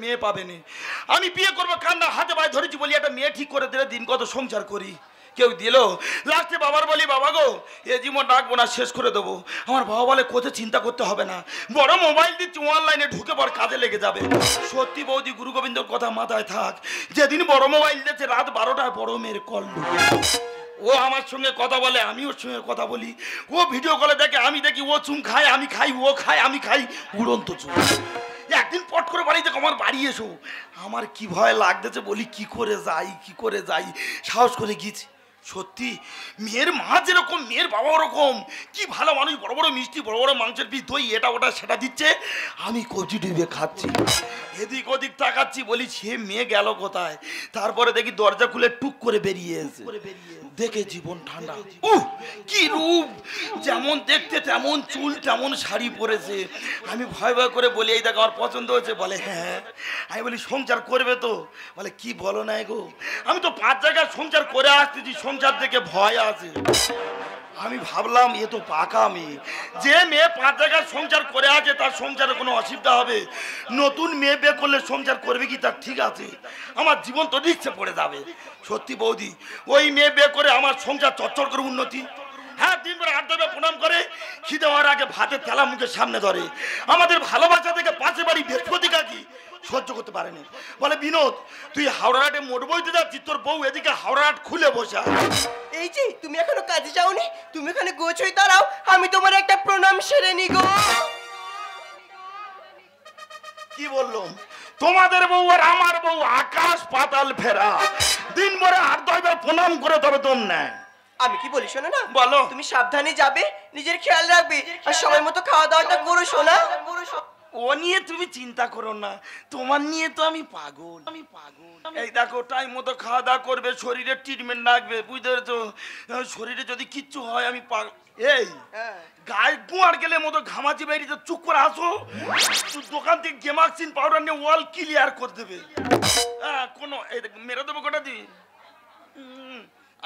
মেয়ে পাবে না। আমি বিয়ে করবো কান্না হাতে পায়ে ধরেছি বলি একটা মেয়ে ঠিক করে দিলে দিন কত সংসার করি, কেউ দিল। লাস্টে বাবার বলি বাবা গো এ জীবন রাখবো না, শেষ করে দেবো। আমার বাবা বলে কোথায় চিন্তা করতে হবে না, বড় মোবাইল দিচ্ছি অনলাইনে ঢুকে পর কাজে লেগে যাবে। সত্যি বৌদি গুরু গোবিন্দর কথা মাথায় থাক, যেদিন বড় মোবাইল দিয়েছে রাত 12টায় বড় মেয়ের কল, ও আমার সঙ্গে কথা বলে আমি ওর সঙ্গে কথা বলি, ও ভিডিও কলে দেখে আমি দেখি, ও চুম খায় আমি খাই, ও খায় আমি খাই, উড়ন্ত চুম। একদিন পট করে বাড়ি থেকে আমার বাড়ি এসো, আমার কি ভয় লাগতেছে বলি কি করে যাই, সাহস করে গিয়েছি। সত্যি মেয়ের মা যেরকম মেয়ের বাবা ওরকম, কি ভালো মানুষ, বড় বড় মিষ্টি, বড় বড় মাংসের পিস, দই, এটা ওটা সেটা দিচ্ছে, আমি কচি ডুবে খাচ্ছি, এদিক ওদিক তাকাচ্ছি, বলি সে মেয়ে গেল কোথায়। তারপরে দেখি দরজা খুলে টুক করে বেরিয়ে এসে, দেখে জীবন ঠান্ডা। কি রূপ, যেমন দেখতে তেমন চুল তেমন শাড়ি পরেছে। আমি ভয় ভয় করে বলি এই দেখো আমার পছন্দ হয়েছে, বলে হ্যাঁ। আমি বলি সংসার করবে তো, বলে কি বলো না গো, আমি তো 5 জায়গায় সংসার করে আসতেছি, সংসার থেকে ভয় আছে। আমি ভাবলাম এ তো পাকা মেয়ে, যে মেয়ে 5 জায়গায় সংসার করে আছে তার সংসারে কোনো অসুবিধা হবে, নতুন মেয়ে বিয়ে করলে সংসার করবে কি তার ঠিক আছে, আমার জীবন তো রিস্কে পড়ে যাবে। সত্যি বৌদি ওই মেয়ে বিয়ে করে আমার সংসার চচ্চর করে উন্নতি। হ্যাঁ, দিনভর হাত ধরে প্রণাম করে, খিদে হওয়ার আগে ভাতের তেলা মুখের সামনে ধরে। আমাদের ভালোবাসা থেকে পাশে বাড়ি বৃহস্পতি কাকি সহ্য করতে পারেনি, বলে বিনোদ তুই হাওড়াহাটে মোট বইতে যাচ্ছিস, তোর বউ এদিকে হাওড়াহাট খুলে বসে। এই যে তুমি এখনো কাজে যাওনি, তুমি এখানে গোছই দাঁড়াও, আমি তোমার একটা প্রণাম সেরে নি গো। কি বললাম, তোমাদের বউ আর আমার বউ আকাশ পাতাল ফেরা, দিন ভরে হাত ধরে প্রণাম করে তবে তোর নেয়। আমি কি বলি শোনো না, বলো। তুমি সাবধানে যাবে, নিজের খেয়াল রাখবে, আর সময় মতো খাওয়া দাওয়াটা করো শোনা। ও নিয়ে তুমি চিন্তা করো না, তোমার নিয়ে তো আমি পাগল। এই দেখো টাইম মতো খাওয়া দাওয়া করবে, শরীরে ট্রিটমেন্ট রাখবে, বুঝতে পেরেছো, শরীরে যদি কিচ্ছু হয় আমি পাগল। এই গায়ে গুয়ার গেলে মতো ঘামাচি বেরিয়ে চুপ করে আসো, দোকান থেকে গেমাক্সিন পাউডার নিয়ে ওয়াল ক্লিয়ার করে দেবে। হ্যাঁ, কোনো এই মেরে দেবো গোটা দি,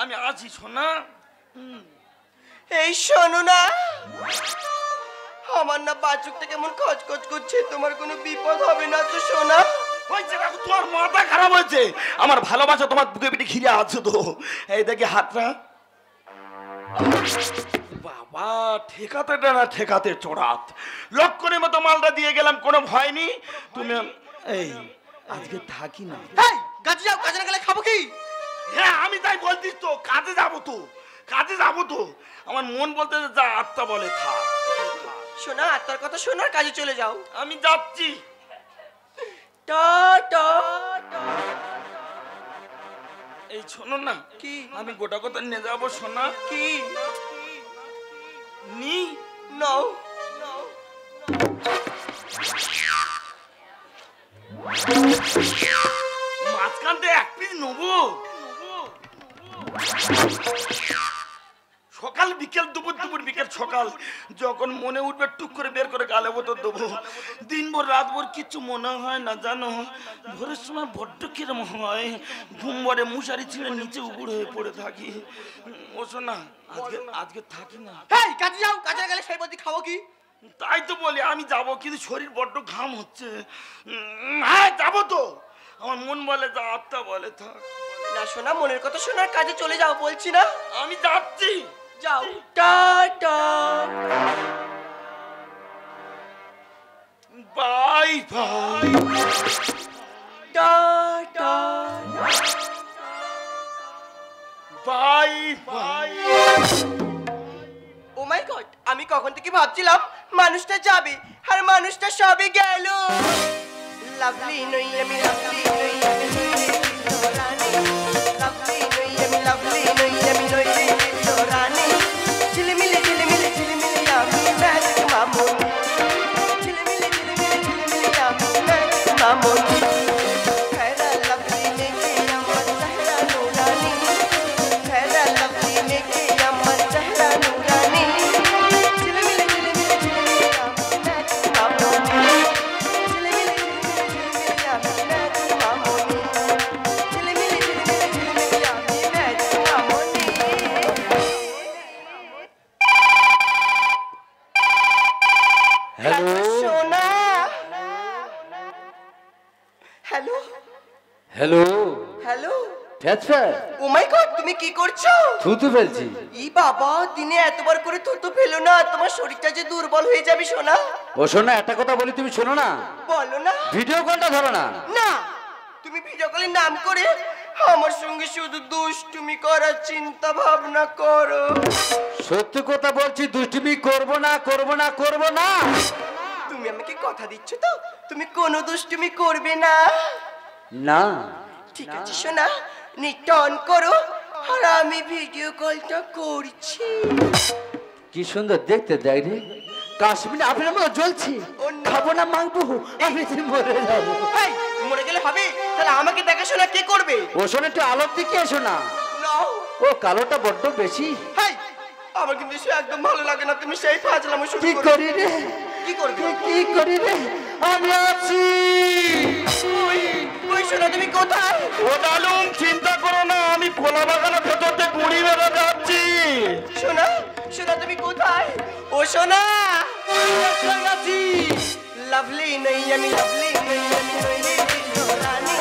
আমি আছি শোনা। এই শোনো না, আমার না বাচুকটা কেমন খচখচ করছে, তোমার কোনো বিপদ হবে না তো সোনা? হয়েছে দেখো তোমার মাথা খারাপ হয়েছে, আমার ভালোবাসা তোমার বুকে পিঠে ঘিরে আছে তো। এই দেখি হাতটা, বাবা ঠেকাতে না ঠেকাতে চড়াত, লক্ষণের মতো মালটা দিয়ে গেলাম, কোনো ভয় নেই। তুমি এই আজকে থাকি না, কাজে যাও, কাজে না গেলে খাবো কি? হ্যাঁ আমি তাই বলতিস তো, কাজে যাবো তো, আমার মন বলতে যা, আত্মা বলে থাক। শোনা, আত্মার কথা শোনো আর কাজে চলে যাও। আমি যাচ্ছি, টাটা। এই শোনো না, কি? আমি গোটা কথা নিয়ে যাবো শোনা। কি? নি নাও। মাঝখানতে 1 পিস নেবো, সকাল বিকেল, দুপুর বিকেল সকাল, যখন মনে উঠবে টুক করে বের করে গালে বোতল দেবো। দিনভর রাতভর কিচ্ছু মনে হয় না জানো, ভোরের সময় বড্ড কিরম হয়, ঘুম ভরে মশারি ছিঁড়ে নিচে উপুড় হয়ে পড়ে থাকি। ও শোনা, আজকে থাকি না। কাজে যাও, কাজে না গেলে সেই বলতে খাবো কি? তাই তো বলি আমি যাবো, কিন্তু শরীর বড্ড ঘাম হচ্ছে। হ্যাঁ যাবো তো, আমার মন বলে যা, আত্মা বলে থাক। না শোনা, মনের কথা শোনার কাজে চলে যাও বলছি না। আমি যাচ্ছি, যাও। Tata. Bye bye. Tata. Bye bye. Oh my God, আমি কখন থেকে ভাবছিলাম মানুষটা যাবে আর মানুষটা সবে গেল। লাভলি নই আমি, লাভলি নই আমি, রানী লাভলি নই আমি, লাভলি নই আমি, রানী ঝিলমিলি ঝিলমিলি ঝিলমিলি আমি ম্যাজিক মামুন, ঝিলমিলি ঝিলমিলি ঝিলমিলি আমি ম্যাজিক মামুন। খেরা লাভলি নেকে আমার চেহারা নুরানি, খেরা লাভলি নেকে আমার চেহারা নুরানি, ঝিলমিলি ঝিলমিলি ঝিলমিলি আমি ম্যাজিক মামুন, ঝিলমিলি ঝিলমিলি ঝিলমিলি আমি ম্যাজিক মামুন। Hello hello. ফ্যাচফ্যা ও মাই গড, তুমি কি করছো? থুতু ফেলছি। ই বাবা, দিনে এতবার করে থুতু ফেলো না, তোমার শরীরটা যে দুর্বল হয়ে যাবে সোনা। ও শোনা, একটা কথা বলি, তুমি শোনো না, বলো না। ভিডিও কলটা ধরো না। না, তুমি ভিডিও কলের নাম করে আমার সঙ্গে শুধু দুষ্টুমি করার চিন্তা ভাবনা করো। সত্যি কথা বলছি, দুষ্টুমি করবো না করবো না করবো না। তুমি আমাকে কথা দিচ্ছ তো তুমি কোনো দুষ্টুমি করবে না? না ঠিক আছে সোনা, নেটটা অন করো আর আমি ভিডিও কলটা করছি। কি সুন্দর দেখতে, দেখ রে, কাশ্মীর আপনার মতো জ্বলছি। ও না। খাবো না মাংবো, আমি যে মরে যাবো। এই, মরে গেলে হবে? তাহলে আমাকে দেখাশোনা কে করবে? ও শোনো, একটু আলোর দিকে এসো না। নাও। ও কালোটা বড্ড বেশি। হেই, আমার কিন্তু সে একদম ভালো লাগে না, তুমি সেই ফাজলামো শুরু কি করো। করি রে, কি করবে? কি করি রে, আমি আছি। ওই সোনা, তুমি কোথায়? ও ডালুম, চিন্তা করো না, আমি কোলা বাগানের ভেতর দিয়ে গুড়ি বেড়া যাচ্ছি। সোনা, সোনা তুমি কোথায়? ও সোনা, আছি। লাভলি নই আমি, লাভলি নই আমি, নই রে দিল রানী।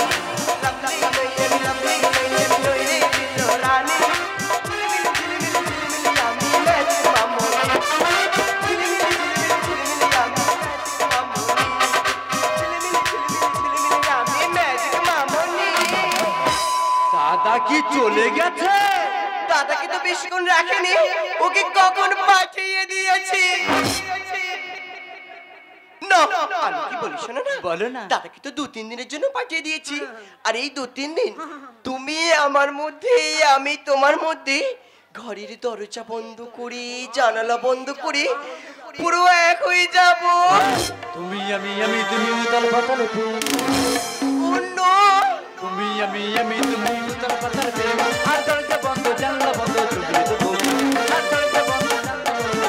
লাভলি নই আমি, লাভলি নই আমি, নই রে দিল রানী। ঝিলিমিলি ঝিলিমিলি ঝিলিমিলি আমি ম্যাজিক মামনি। ঝিলিমিলি ঝিলিমিলি ঝিলিমিলি আমি ম্যাজিক মামনি। ঝিলিমিলি ঝিলিমিলি ঝিলিমিলি আমি ম্যাজিক মামনি। দাদা কি চলে গেছে? দাদাকে তো বেশিক্ষণ রাখেনি, ওকে কখন পাঠিয়ে দিয়েছি। না, আমি কি বলি শোনো না, বলো না। দাদাকে তো 2-3 দিনের জন্য পাঠিয়ে দিয়েছি। আর এই 2-3 দিন তুমি আমার মধ্যে, আমি তোমার মধ্যে, ঘরের দরজা বন্ধ করে, জানালা বন্ধ করে পুরো এক হয়ে যাব। তুমি আমি তুমি উতাল পাতাল প্রেম। ও নো, তুমি আমি তুমি উতাল পাতাল প্রেম। আর দরজা বন্ধ, জানলা বন্ধ, চুপি তো বন্ধ। আর দরজা বন্ধ, জানলা বন্ধ,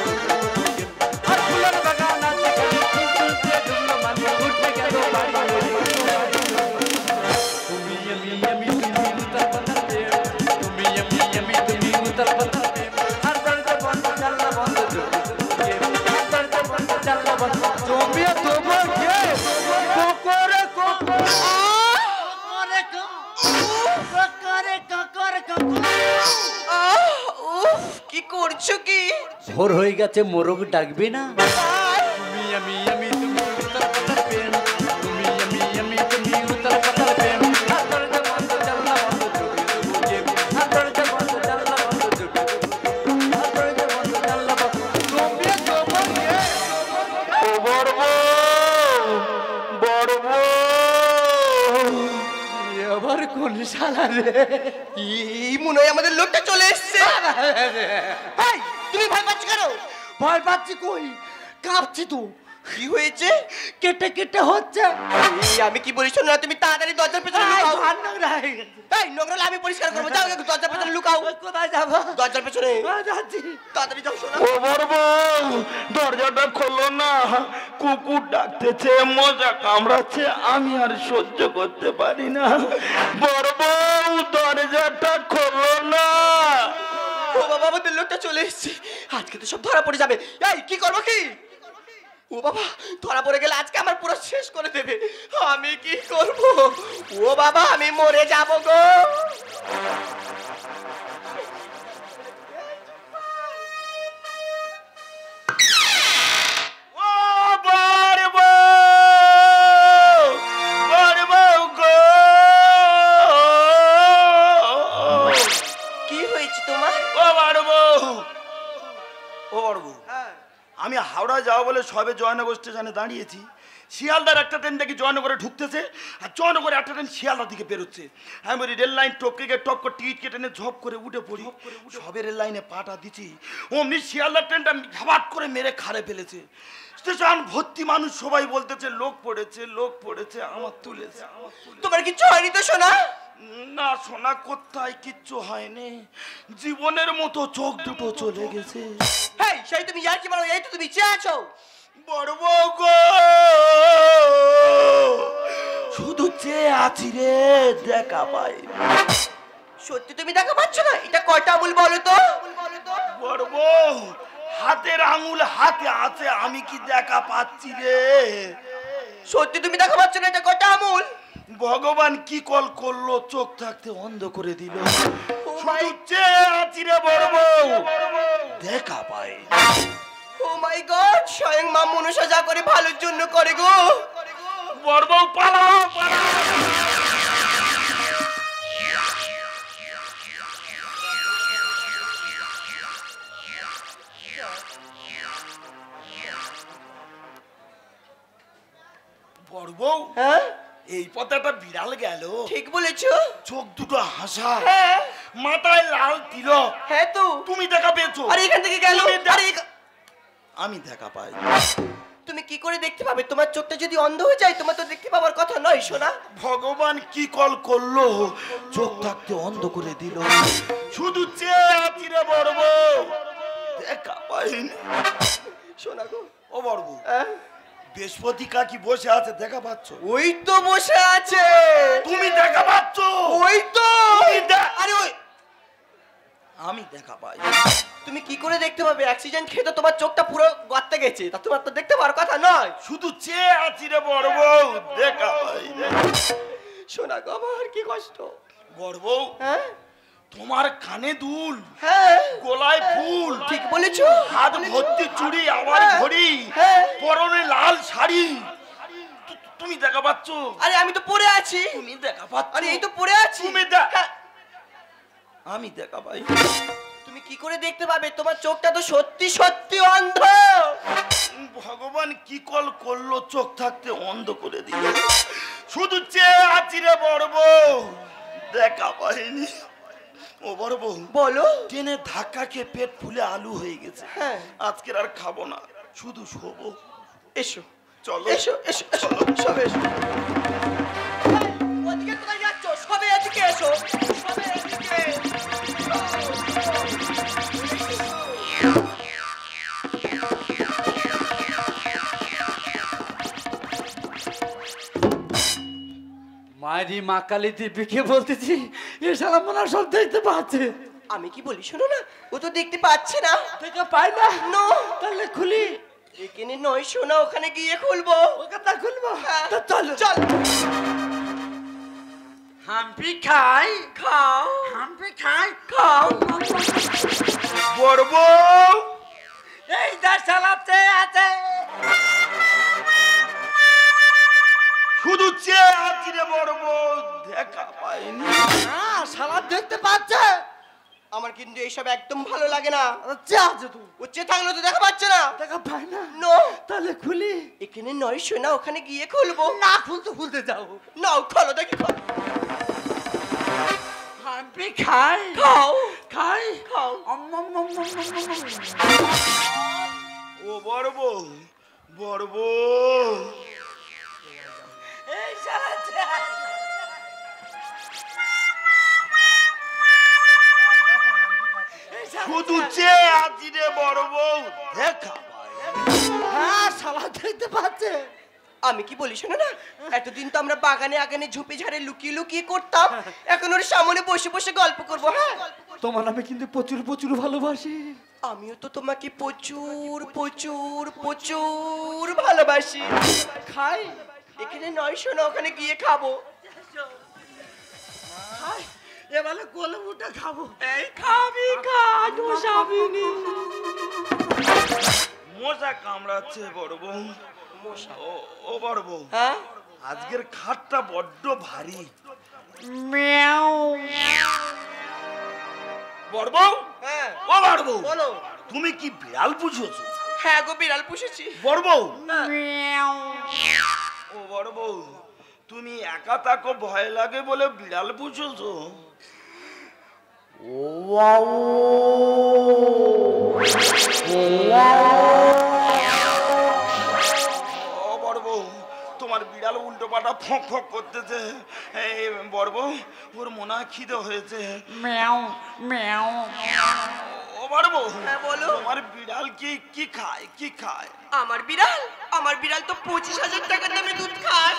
আর ফুলের বাগান আছে খালি, ফুলতে ঢুকলো মানে উঠে গেল বাড়ি। তুমি আমি তুমি উতাল পাতাল প্রেম। তুমি আমি তুমি উতাল পাতাল প্রেম। আর দরজা বন্ধ, জানলা বন্ধ, চুপি তো বন্ধ। আর দরজা বন্ধ, জানলা বন্ধ, জমিয়ে দেবো কে? কোকরে কোকরে। উফ, কি করছো কি? ভোর হয়ে গেছে, মোরগ ডাকবে না? আয়, তুমি আমি তুমি উতাল পাতাল প্রেম। তুমি আমি তুমি উতাল পাতাল প্রেম। আর দরজা বন্ধ, জানলা বন্ধ, চুপি তো বন্ধ। আর দরজা বন্ধ, জানলা বন্ধ, চুপি তো বন্ধ। আর দরজা বন্ধ, জানলা বন্ধ, জমিয়ে দেবো কে? ও বড় বউ, বড় বউ। আবার কোন শালা রে? এই মনে হয় আমাদের লোকটা চলে এসছে। এই, তুমি ভয় পাচ্ছ কেন? ভয় পাচ্ছি কই, কাঁপছি তো। কি হয়েছে? কেটে কেটে হচ্ছে। এই, আমি কি বলিস না, তুমি তাড়াতাড়ি দরজার পেছনে আয়, লুকাও। ভার নোংরা হয়ে গেছে। এই, নোংরা হলে আমি পরিষ্কার করবো, যাও একটু দরজার পেছনে লুকাও। কোথায় যাবো? দরজার পেছনে যাচ্ছি। তাড়াতাড়ি যাও শোনা। ও বড় বউ, দরজাটা খোলো না, কুকুর ডাকতেছে, মজা কামড়াচ্ছে, আমি আর সহ্য করতে পারি না। বড় বউ, দরজাটা খোলো না। ও বাবা, আমাদের লোকটা চলে এসছে, আজকে তো সব ধরা পড়ে যাবে। এই, কি করবো কি? ও বাবা, ধরা পড়ে গেলে আজকে আমার পুরো শেষ করে দেবে। আমি কি করব? ও বাবা, আমি মরে যাব গো। ও বড় বউ, বড় বউ গো। কি হয়েছে তোমার? ও বড় বউ, ও বড় বউ, আমি হাওড়া যাওয়া বলে সবে জয়নগর স্টেশনে দাঁড়িয়েছি। শিয়ালদার একটা ট্রেন দেখি জয়নগরে ঢুকতেছে, আর জয়নগরে একটা ট্রেন শিয়ালদার দিকে বেরোচ্ছে। আমি বলি রেল লাইন টপকে গিয়ে টপ করে টিকিট কেটে নিয়ে ঝপ করে উঠে পড়ি। সবে রেল লাইনে পাটা দিচ্ছি, অমনি শিয়ালদার ট্রেনটা ঝাবাট করে মেরে খাড়ে ফেলেছে। স্টেশন ভর্তি মানুষ, সবাই বলতেছে লোক পড়েছে, লোক পড়েছে, আমার তুলেছে। তোমার কিছু হয়নি তো সোনা? না সোনা, কোথায় কিচ্ছু হয়নি, জীবনের মতো চোখ দুটো চলে গেছে। হেই, সেই তুমি আর কি বলো, এই তো তুমি চেয়ে আছো। বড় বউ গো, শুধু চেয়ে আছি রে, দেখা পাই। সত্যি তুমি দেখা পাচ্ছ না? এটা কয়টা আঙুল বলো তো? বড় বউ, হাতের আঙুল হাতে আছে, আমি কি দেখা পাচ্ছি রে? সত্যি তুমি দেখা পাচ্ছ না? এটা কয়টা আঙুল? ভগবান কি কল করলো, চোখ থাকতে অন্ধ করে দিল। ও মাই শুধু চেয়ে আছি রে বড় বউ, দেখা পাই। ও মাই গড, স্বয়ং মা মনসা যা করে ভালোর জন্য করে গো। বড় বউ পালাও, পালাও। বড় বউ, হ্যাঁ এই পথে একটা বিড়াল গেল, ঠিক বলেছো। চোখ দুটো হাসা, হ্যাঁ মাথায় লাল তিলক। হ্যাঁ তো। তুমি দেখা পেয়েছো? আরে এখান থেকে গেল। তুমি দে- আরে আমি দেখা পাই। তুমি কি করে দেখতে পাবে? তোমার চোখটা যদি অন্ধ হয়ে যায় তোমার তো দেখতে পাওয়ার কথা নয় সোনা। ভগবান কি কল করলো, চোখ থাকতে অন্ধ করে দিল। শুধু চেয়ে আছি রে বড় বউ, দেখা পাইনি। সোনা গো। ও বড় বউ, হ্যাঁ? বৃহস্পতি কাকি বসে আছে, দেখা পাচ্ছ? ওই তো বসে আছে। তুমি দেখা পাচ্ছ? ওই তো। তুমি দে- আরে ওই আমি দেখা পাই। তুমি কি করে দেখতে পাবে? অ্যাক্সিডেন্ট খেয়ে তো তোমার চোখটা পুরো গর্তে গেছে, তা তোমার তো দেখতে পাওয়ার কথা নয়। শুধু চেয়ে আছি রে বড় বউ, দেখা পাই। সোনা গো আমার কি কষ্ট। বড় বউ, হ্যাঁ তোমার কানে দুল, হ্যাঁ গলায় ফুল, ঠিক বলেছো। হাত ভর্তি চুড়ি, আবার হ্যাঁ, ঘড়ি, হ্যাঁ। পরনে লাল শাড়ি। তুমি দেখা পাচ্ছ? আরে আমি তো পড়ে আছি। তুমি দেখা পাচ্ছ? আরে এই তো পড়ে আছি। তুমি দেখা, আমি দেখা পাই। তুমি কি করে দেখতে পাবে? তোমার চোখটা তো সত্যি সত্যি অন্ধ। ভগবান কি কল করলো, চোখ থাকতে অন্ধ করে দিল। শুধু চেয়ে আছি রে বড় বউ, দেখা পাইনি। ও বড় বউ, বলো। ট্রেনে ধাক্কা খেয়ে পেট ফুলে আলু হয়ে গেছে। হ্যাঁ। আজকের আর খাবো না, শুধু শোবো। এসো চলো, এসো এসো এসো সবে এসো। ওদিকে কোথায় যাচ্ছ? সবে এদিকে এসো, সবে এদিকে। মায়েরি মা কালী দিব্যিকে বলতেছি, এ শালা মনে হয় সব দেখতে পাচ্ছে। আমি কি বলি শোনো না, ও তো দেখতে পাচ্ছে না। দেখতে পাই না? নো, তাহলে খুলি। এখানে নয় সোনা, ওখানে গিয়ে খুলবো। ওকে তা খুলবো। হ্যাঁ। তা চলো। চল। হাম্পি খাই, খাও হাম্পি খাই। খাও। বড় বউ, এই দা চালাতে আছে। শুধু চেয়ে আছি রে বড় বউ, দেখা পাইনি। হ্যাঁ, শালা দেখতে পাচ্ছে। আমার কিন্তু এইসব একদম ভালো লাগে না। চে আছে তুই। উচ্চে থাকলে তো দেখা পাচ্ছে না। দেখা পাই না? নো, তাহলে খুলি। এখানে নয় সোনা, ওখানে গিয়ে খুলবো। না খুলতে খুলতে যাও। নাও খোলো দেখি, খোলো। হাম্পি খাই, খাও খাই। খাও। ও বড় বউ, বড় বউ, এই শালা চে আছে। এই শালা শুধু চে আছে। চেয়ে আছি রে বড় বউ, দেখা পাই। হ্যাঁ, শালা দেখতে পাচ্ছে। আমি কি বলি শোনো না, এতদিন তো আমরা বাগানে আগানে ঝুপি ঝাড়ে লুকিয়ে লুকিয়ে করতাম, এখন ওর সামনে বসে বসে গল্প করবো। হ্যাঁ, তোমার আমি কিন্তু প্রচুর প্রচুর ভালোবাসি। আমিও তো তোমাকে প্রচুর প্রচুর প্রচুর ভালোবাসি। খাই, এখানে নয় শোনা, ওখানে গিয়ে খাবো। খাই। এবারে কোলে উঠে খাবো। এই খাবি খা, মশাবিনি। মশা কামড়াচ্ছে বড় বউ। ও বড় বউ, হ্যাঁ, আজকের খাটটা বড্ড ভারী। বড় বউ, হ্যাঁ ও বড় বউ, বলো। তুমি কি বিড়াল পুষেছো? হ্যাঁ গো, বিড়াল পুষেছি। বড় বউ, হ্যাঁ। ও বড় বউ, তুমি একা থাকো ভয় লাগে বলে বিড়াল পুষেছো? ও বড় বউ, তোমার বিড়াল উল্টো পাটা ফক ফক করতেছে। এই বড় বউ, ওর মনে হয় খিদে হয়েছে। ও বড় বউ, হ্যাঁ, বলো। তোমার বিড়াল কি খায়, কি খায়? আমার বিড়াল তো 25,000 টাকা দামে দুধ খায়।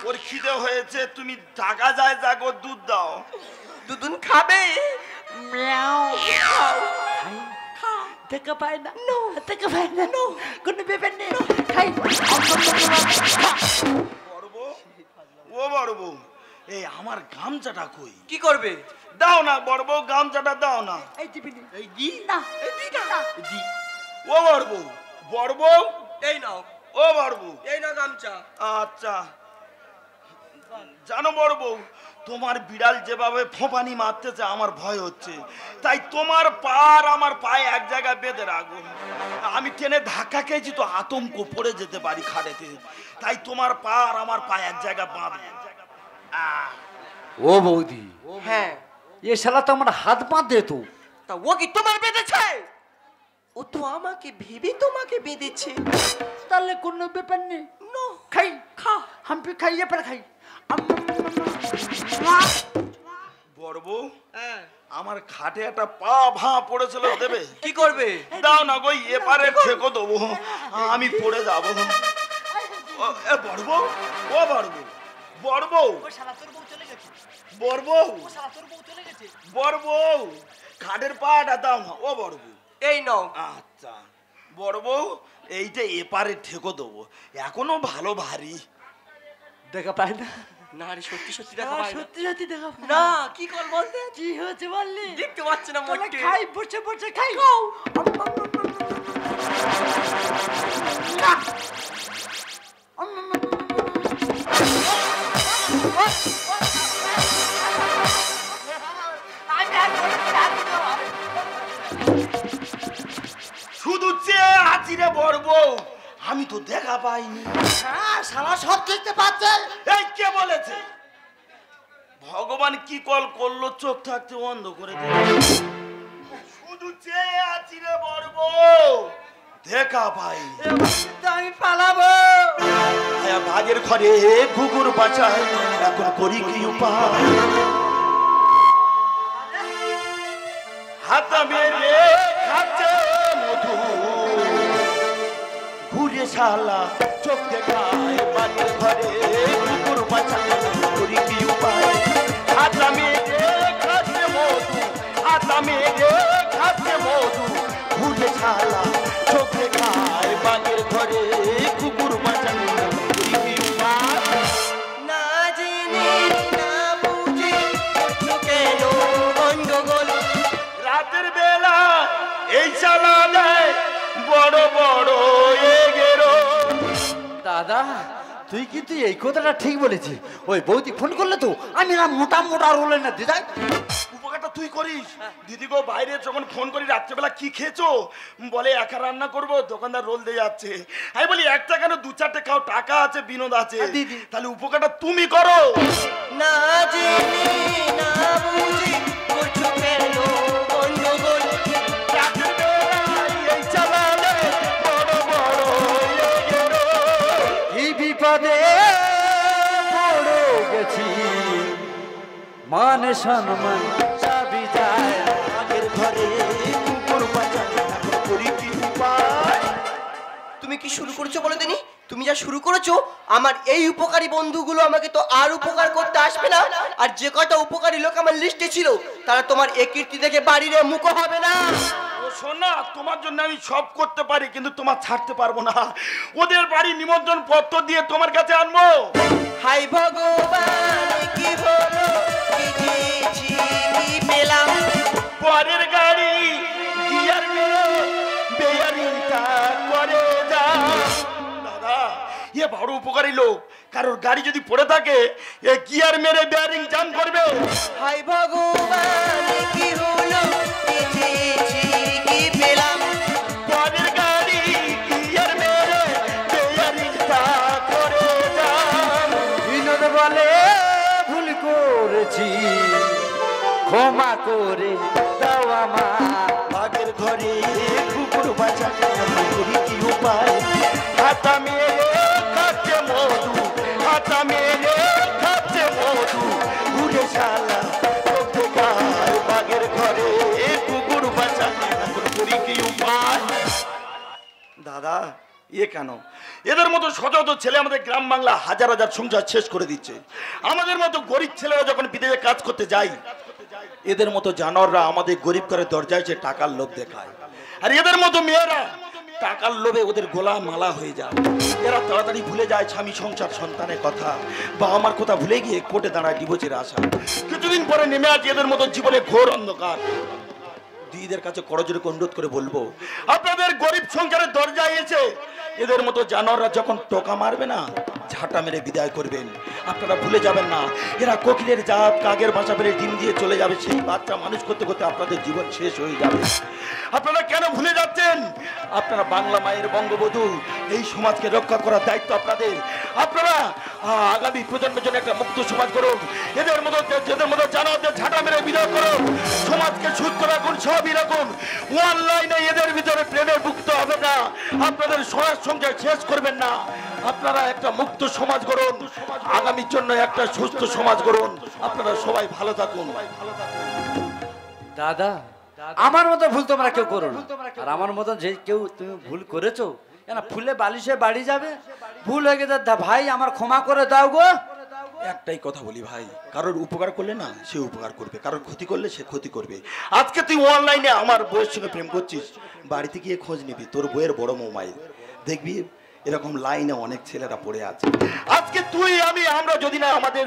ওর খিদে হয়েছে, তুমি টাকা যায় যাগো, দুধ দাও। দুধুন খাবে। দেখা পায় না দেখা পায় না কোনো ব্যাপার নেই খাই বড় বউ, ও বড় বউ, এই আমার গামছাটা কই? কি করবে? দাও না বড় বউ, গামছাটা দাও না। এই দিবি না। এই দি না এই দি না। দি। ও বড় বউ, বড় বউ, এই নাও, ও বড় বউ। এই না গামছা। আচ্ছা, জানো বড় বউ, তোমার বিড়াল যেভাবে ফোঁপানি মারতেছে আমার ভয় হচ্ছে, তাই তোমার পা আর আমার পায়ে এক জায়গায় বেঁধে রাখবো। আমি ট্রেনে ধাক্কা খেয়েছি তো আতঙ্ক পড়ে যেতে পারি খাটেতে, তাই তোমার পা আর আমার পায়ে এক জায়গায় বাঁধবো। ও বৌদি, হ্যাঁ, এ শালা তো আমার হাত বাঁধে তো। তা ও কি তোমার বেঁধেছে? ও তো আমাকে ভেবে তোমাকে বেঁধেছে। তাহলে কোনো ব্যাপার নেই খাই খা আমি খাইয়ে পরে খাই বড় বউ, হ্যাঁ, আমার খাটে একটা পা ভাঁ পড়েছিল, দেবে? কি করবে? দাও না গো, এপারে ঠেকো দেবো, আমি পড়ে যাবো। এ বড় বউ, ও বড় বউ, বড় বউ, বড় বউ, বড় বউ, খাটের পাটা দাও না। ও বড় বউ, এই নাও। আচ্ছা বড় বউ, এইটা এপারে ঠেকো দেবো, এখনো ভালো ভারী। দেখা পায় না। না রে, সত্যি সত্যি দেখা পাই না। সত্যি সত্যি দেখা পায় না, কি কর বলতে? কি হয়েছে বললি দেখতে পাচ্ছ না তাহলে মোটে। খাই বসে বসে খাই শুধু চেয়ে আছি রে বড় বউ, আমি তো দেখা পাইনি। হ্যাঁ শালা সব দেখতে পাচ্ছে এই কে বলেছে? ভগবান কি কল করলো, চোখ থাকতে বন্ধ করে দিল। শুধু চেয়ে আছি রে বড় বউ, দেখা পাইনি। আমি পালাবো। আয়া ভাগের ঘরে কুকুর বাঁচায়, এখন করি কি উপায়? হাতা মেরে খাচ্ছে মধু, ঘুরে শালা চোখ দেখায়, ভাগের ঘরে কুকুর বাঁচায়, করি কি উপায়? হাতা মেরে খাচ্ছে মধু, হাতা মেরে খাচ্ছে মধু, ঘুরে শালা চোখ দেখায়, ভাগের ঘরে কুকুর বাঁচায়, করি কি উপায়? না জেনে না বুঝে করছো কেন গন্ডগোল? রাতের বেলা এই চালালে বড় বড় এগেরো। দাদা, তুই কিন্তু এই কথাটা ঠিক বলেছিস। ওই বৌদি ফোন করলে তো আমি না মোটা মোটা রোলে না দিদা। উপকারটা তুই করিস। দিদি গো, বাইরে যখন ফোন করি রাত্রেবেলা কি খেয়েছো, বলে একা রান্না করবো, দোকানদার রোল দিয়ে যাচ্ছে। আমি বলি একটা কেন, দু চারটে খাও, টাকা আছে, বিনোদ আছে। দিদি। তাহলে উপকারটা তুমি করো। না জেনে না বুঝে করছো কেন গন্ডগোল? রাতের বেলায় এই চালালে বড় বড় এগেরো। এই বিপদে পড়ে গেছি, মান সম্মান সবই যায়। আগের ঘরে কুকুর বাঁচায়, এখন করি কি উপায়? তুমি কি শুরু করেছো বলে দিনি? তুমি যা শুরু করেছো, আমার এই উপকারী বন্ধুগুলো আমাকে তো আর উপকার করতে আসবে না। আর যে কটা উপকারী লোক আমার লিস্টে ছিল, তারা তোমার এই কীর্তি দেখে বাড়িরে মুখো হবে না। ও শোনা, তোমার জন্য আমি সব করতে পারি, কিন্তু তোমার ছাড়তে পারবো না। ওদের বাড়ি নিমন্ত্রণ পত্র দিয়ে তোমার কাছে আনবো। হাই ভগবান, কি হলো, কি চেয়েছি, কি পেলাম? পরের গাড়ি গিয়ার মেরে বেয়ারিংটা করে যা। দাদা, এ বড় উপকারী লোক, কারোর গাড়ি যদি পড়ে থাকে এ গিয়ার মেরে বেয়ারিং জাম করবে। হাই ভগবান, কি হলো, কি চেয়েছি, কি পেলাম? পরের গাড়ি গিয়ার মেরে বেয়ারিংটা করে যা। বিনোদ বলে ভুল করেছি, ক্ষমা করে দাও আমার। ভাগের ঘরে কুকুর বাঁচায়, করি কি উপায়? হাতা মেরে খাচ্ছে মধু, হাতা মেরে খাচ্ছে মধু, ঘুরে শালা চোখ দেখায়, ভাগের ঘরে কুকুর বাঁচায়, করি কি উপায়? দাদা, এ কেন? এদের মতো শত শত ছেলে আমাদের গ্রাম বাংলা হাজার হাজার সংসার শেষ করে দিচ্ছে। আমাদের মতো গরিব ছেলেরা যখন বিদেশে কাজ করতে যায়, এদের মতো জানোয়াররা আমাদের গরিব করে দরজায় এসে টাকার লোভ দেখায়। আর এদের মতো মেয়েরা টাকার লোভে ওদের গোলা মালা হয়ে যায়। এরা তাড়াতাড়ি ভুলে যায় স্বামী সংসার সন্তানের কথা, বা আমার কথা ভুলে গিয়ে কোর্টে দাঁড়ায় ডিভোর্সের আশা। কিছুদিন পরে নেমে আসে এদের মতো জীবনে ঘোর অন্ধকার। দিদিদের কাছে করজোরে অনুরোধ করে বলবো, আপনাদের গরিব সংসারের দরজায় এসে এদের মতো জানোয়াররা যখন টোকা মারবে না, ঝাঁটা মেরে বিদায় করবেন। আপনারা ভুলে যাবেন না, এরা কোকিলের জাত কাকের বাসা পেরে ডিম দিয়ে চলে যাবে। সেই বাচ্চা মানুষ করতে করতে আপনাদের জীবন শেষ হয়ে যাবে। আপনারা কেন ভুলে যাচ্ছেন? আপনারা বাংলা মায়ের বঙ্গবধূ, এই সমাজকে রক্ষা করার দায়িত্ব আপনাদের। আপনারা আগামী প্রজন্মের জন্য একটা মুক্ত সমাজ করুন। এদের মতো জানোয়ারদের ঝাঁটা মেরে বিদায় করুন। সমাজকে সুস্থ রাখুন, সবই রাখুন। অনলাইনে এদের ভিতরে প্রেমের মুক্ত হবে না। আপনাদের সমাজ সংসার শেষ করবেন না। আপনারা একটা মুক্ত সমাজ গড়ুন, আগামীর জন্য একটা সুস্থ সমাজ গড়ুন। আপনারা সবাই ভালো থাকুন। দাদা, আমার মতো ভুল তোমরা কেউ করো না। আর আমার মতো যে কেউ তুমি ভুল করেছো, কেন ফুলে বালিশে বাড়ি যাবে, ভুল হয়ে গেছে ভাই, আমার ক্ষমা করে দাও গো। একটাই কথা বলি ভাই, কারোর উপকার করলে না সে উপকার করবে, কারোর ক্ষতি করলে সে ক্ষতি করবে। আজকে তুই অনলাইনে আমার বউয়ের সঙ্গে প্রেম করছিস, বাড়িতে গিয়ে খোঁজ নিবি তোর বউয়ের বড় মোবাইল, দেখবি এরকম লাইনে অনেক ছেলেরা পড়ে আছে। আজকে তুই আমরা যদি না আমাদের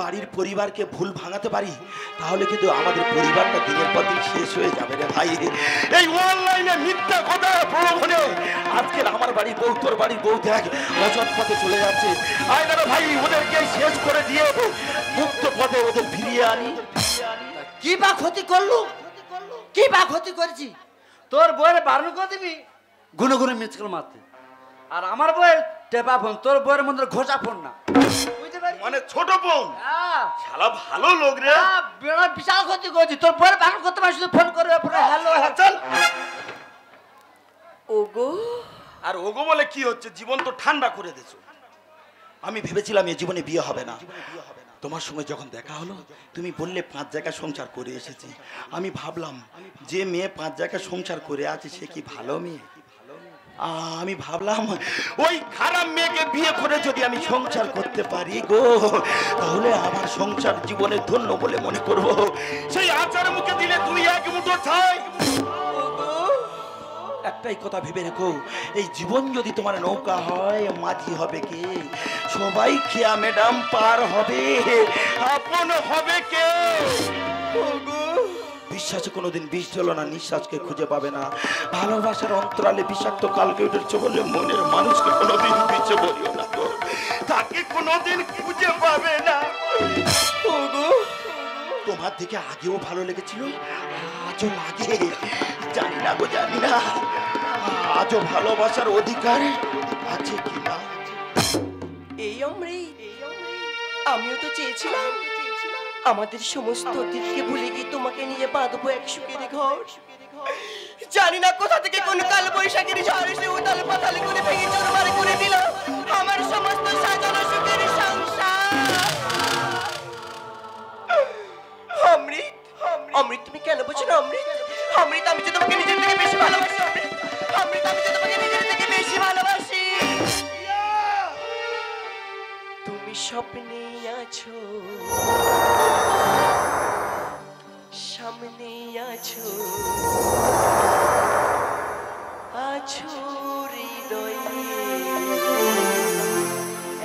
বাড়ির পরিবারকে ভুল ভাঙাতে পারি, তাহলে কিন্তু আমাদের পরিবারটা দিনের পর দিন শেষ হয়ে যাবে রে ভাই। এই অনলাইনে মিথ্যা কথা প্রলোভনে আজকের আমার বাড়ির বউ তোর বাড়ির বউ দেখ অসৎ পথে চলে যাচ্ছে। আয় না ভাই, ওদেরকে শেষ করে দিয়ে মুক্ত পথে ওদের ফিরিয়ে আনি। কি বা ক্ষতি করলু? কি বা ক্ষতি করেছি? তোর বইয়ের বারণ করে দিবি গুনে গুনে মিসকল মারতে, আর আমার বইয়ের টেপা ফোন, তোর বইয়ের মধ্যে ঘোষা ফোন না। বুঝতে পারছিস? মানে ছোট বোন হ্যাঁ, শালা ভালো লোক রে। বিশাল ক্ষতি করেছি। তোর বইয়ের বারণ করতে পারছিস, ফোন করে হ্যালো চল। ওগো আর ওগো বলে কি হচ্ছে? জীবন তো ঠান্ডা করে দিছো। আমি ভেবেছিলাম এ জীবনে বিয়ে হবে না। তোমার সঙ্গে যখন দেখা হলো, তুমি বললে 5 জায়গায় সংসার করে এসেছি। আমি ভাবলাম যে মেয়ে 5 জায়গায় সংসার করে আছে সে কি ভালো মেয়ে। আমি ভাবলাম ওই খারাপ মেয়েকে বিয়ে করে যদি আমি সংসার করতে পারি গো, তাহলে আমার সংসার জীবনে ধন্য বলে মনে করব। সেই আচার মুখে দিলে তুই এক মুঠো ছাই। একটাই কথা ভেবে রেখো, এই জীবন যদি তোমার নৌকা হয়, মাঝি হবে কে? সবাই খেয়া ম্যাডাম পার হবে, আপন হবে কে? বিশ্বাসে কোনোদিন বিষ ঢেলো না, নিঃশ্বাসকে খুঁজে পাবে না। ভালোবাসার অন্তরালে বিষাক্ত কালকে উঠেছে বলে মনের মানুষকে কোনোদিন পিছে বলিও না গো, তাকে কোনোদিন খুঁজে পাবে না। তোমার দিকে আগেও ভালো লেগেছিল, আজও লাগে। জানি না গো, জানি না আজও ভালোবাসার অধিকার আছে কিনা। এই অমৃত, আমিও তো চেয়েছিলাম আমাদের সমস্ত অতীতকে ভুলে গিয়ে তোমাকে নিয়ে বাঁধবো এক সুখের ঘর। জানি না কোথা থেকে কোন কাল বৈশাখের ঝড় এসে উতাল পাতাল করে ভেঙে চুরমার করে দিল আমার সমস্ত সাজানো সুখের সংসার। অমৃত, অমৃত তুমি কেন বুঝছো না? অমৃত, অমৃত আমি যে তোমাকে নিজের থেকে বেশি ভালোবাসি। অমৃত, অমৃত আমি যে তোমাকে নিজের থেকে বেশি ভালোবাসি। তুমি স্বপ্নে আছো, সামনে আছো, আছো হৃদয়ে।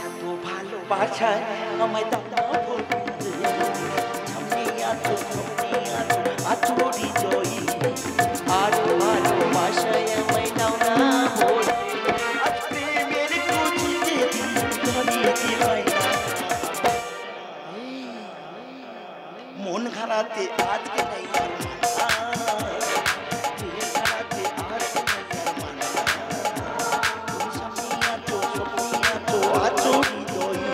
এত ভালোবাসায় আমায় দাও না বলতে, সামনে আছো, সামনে আছো, আছো হৃদয়ে। আর ভালোবাসায় আমায় দাও না বলতে, আর প্রেমের কুচিতে ধরিয়ে দিবাই না। মন খারাপে আজকে নেই আর মানা, মন খারাপে আজকে নেই আর মানা। তুমি সামনে আছো, সামনে আছো, আছো হৃদয়ে।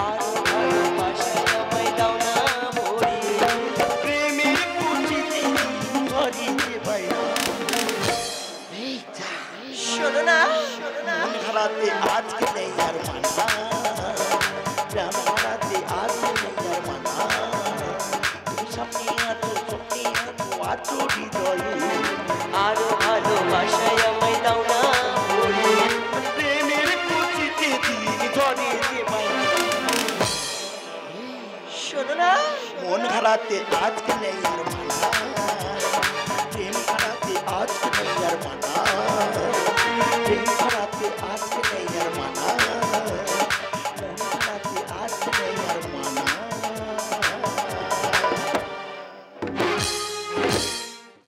আর ভালোবাসায় আমায় দাও না ভরিয়ে, প্রেমের কুচিতে ধরিয়ে দিবাই না। এই যা, শোনো না, মন খারাপে আজকে নেই আর মানা, প্রাণ খারাপে আজকে নেই আর মানা। তুমি সামনে আছো, সামনে আছো, আছো হৃদয়ে। আর ভালোবাসায় আমায় দাও না ভরিয়ে, প্রেমের কুচিতে দিন ধরিয়ে দিবাই না। শোনো না, মন খারাপে আজকে নেই আর মানা, প্রেম খারাপে আজকে হাজার পানা